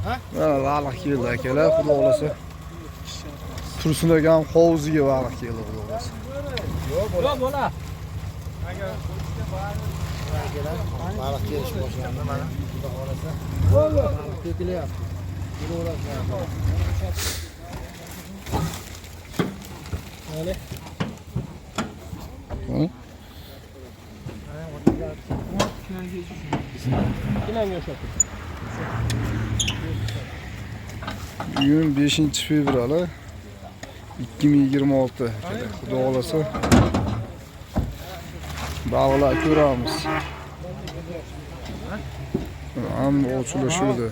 Mana baliq keldi akalar, xudo xolasa. Tursun akam hovuziga baliq keldi, xudo xolasa. Yo'q, bo'la. Baliq kelish boshlandi mana. Xudo xolasa. Baliq ketilyapti. Mana. Bugün 5 fevral 2026. Xudo xolasa. Baliqlar ko'ramiz. Hamma ochilishdi.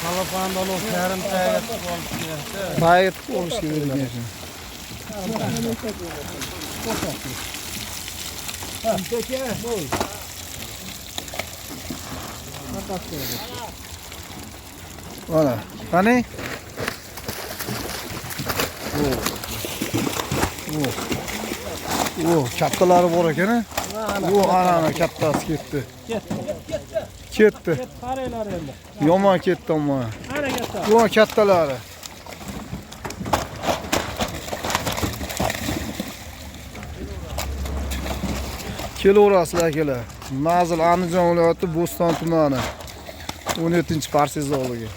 Kalapandan o yarım saat olmuş. Gayet olmuş gibi görünüyor. Mana, qani? Kattalari bor ekan-a? Ana kattasi ketdi. Ketdi. Qaranglar endi. Yomon ketdi ammo. Ana katta. Bu kattalari. Kelaverasizlar akalar. Mazil Andijon viloyati Bo'ston tumani. 17-parsizovligi.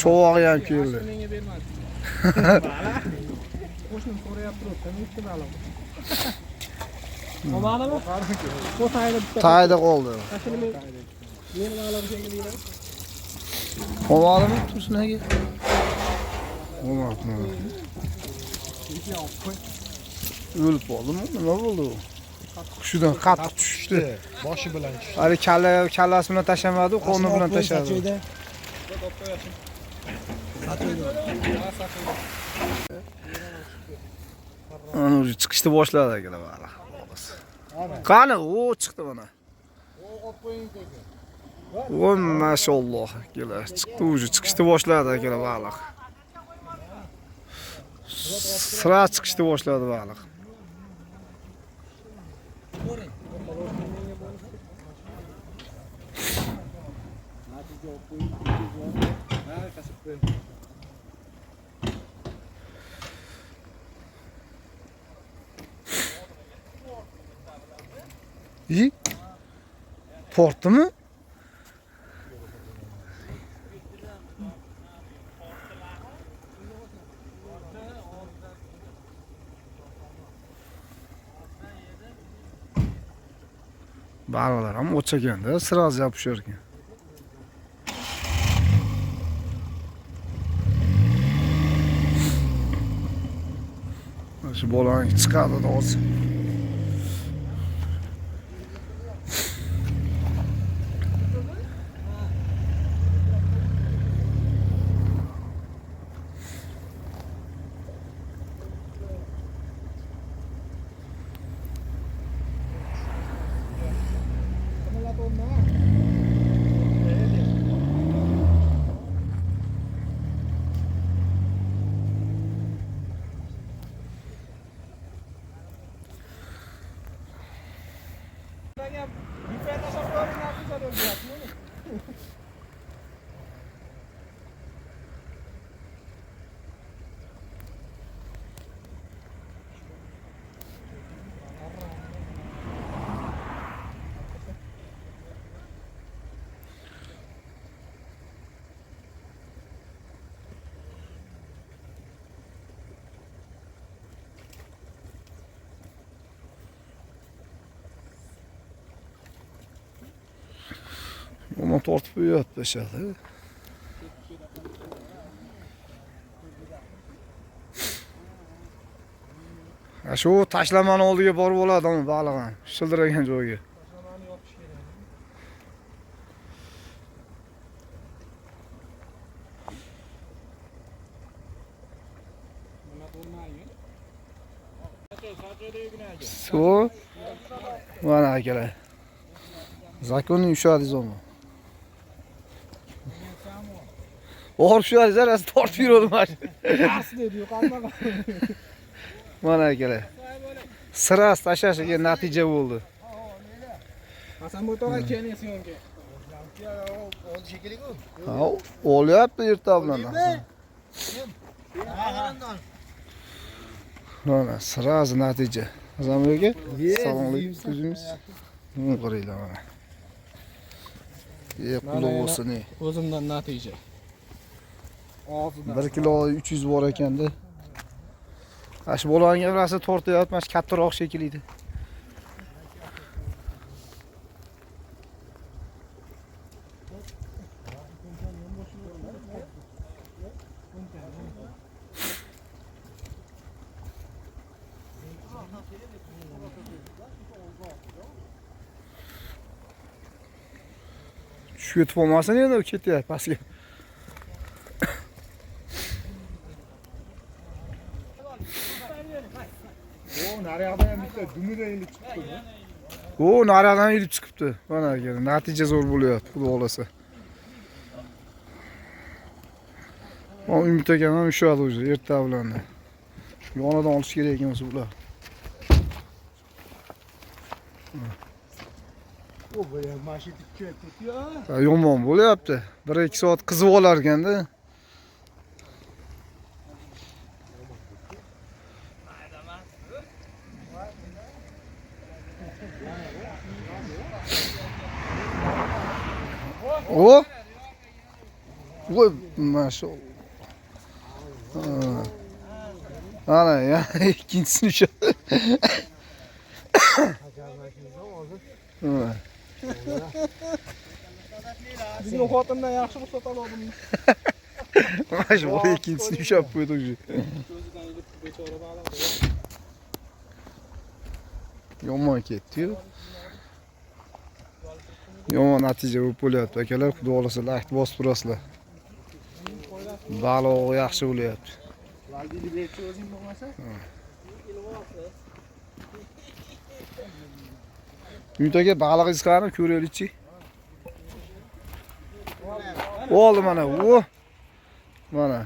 Chovog'i ham keldi. Menga bermadi. Qo'shnim so'rayapti, nechta baliq? Omadimi? Bu tayda bitta. Tayda qoldi. Meni balig'imga deyman. Omadimi? Tursun aka. Olmadi. O'lib qoldimi? Nima bo'ldi u? Qushidan qattiq tushdi. Boshi bilan tushdi. Hali kallasi bilan tashamadi, qo'ni bilan tashladi. Ana chiqishni boshladi akalar baliq. Qani, o chiqdi mana. O mashalloh akalar, chiqdi o'zi chiqishni boshladi akalar baliq. Sira chiqishni boshladi baliq. İyi. Porttu mu? Balıqlar ham o'chaganda sirasi yopishar ekan. Shu bolani chiqadi hozir. Onu tortib uyatdi aşağıda. Shu tashlamani oldiga borib oladimi baliq ham shildiragan joyga. So, mana akalar. Zakonning ushadingiz onu. Og'ir shu zarasi tortib yurdim mana. Asli dedi yuqorida. Mana akalar. Siras tashlashiga natija bo'ldi. Hasan bu to'g'ri kelingsin unga. Oldu şekeri bu. Ha, olyapti erta bilan. Mana siras natija. Azam aka. Salom alaykum o'zimiz. Qaranglar mana. Quloq olsin. O'zimdan natija. Og'zidan. 1 kilo 300 bor ekanda. Ash bo'langa birasi tortyapti, mana kattaroq shekilli. Tushib ketib olmasin endi, ketyapti pastga. O naryoqdan ham bitta dumidan ilib chiqdi. O, nariyoqdan ilib chiqibdi. Mana aka, natija zo'r bo'lyapti, xudo xolasa. O Umid akam ham ushladi o'zi erta bilan. Yonidan olish kerak ekan o'zi ular. O bu ham mashina ketdi-ku. Yomon bo'lyapti. 1-2 soat qizib olar ekanda. O. Voy, maşallah. Ana ya, ikincisini şu. Bizning xotindan yaxshi ruxsat oldim. Maşallah ikincisini şu yapıyordu. O'zidan ilib bechora balo. Yomon ketdi-yu. Yomon natija bo'lib bo'lyapti akalar, xudo xolasa like bosib turasizlar. Balo yaxshi bo'lyapti. Valdini berchi o'zing bo'lmasa? Umid aka balig'ingiz qani ko'raylik-chi. Oldi mana u. Mana.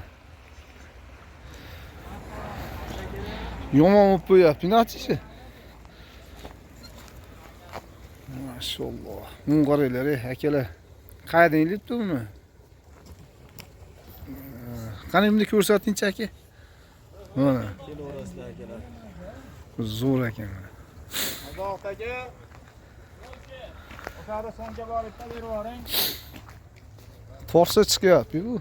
Yomon bo'lib qo'yapti natija. Maşallah. Mun qaranglar, akalar. Qayerdan ilibdi uni? Qani bunda ko'rsatingchi aka. Mana. Kilo orasida akalar. Zo'r ekan. Azoq aka. O'sada songa borib berib yuboring. Torsa chiqyapti bu.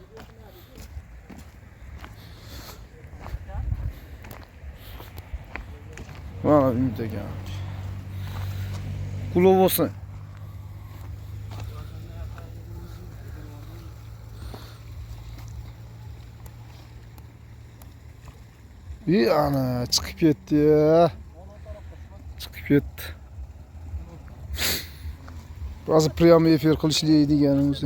Mana Umid aka. Quloq olsin. Ana chiqib ketdi ya. Chiqib ketdi. Hozir prямый efir qilishlik deganimiz.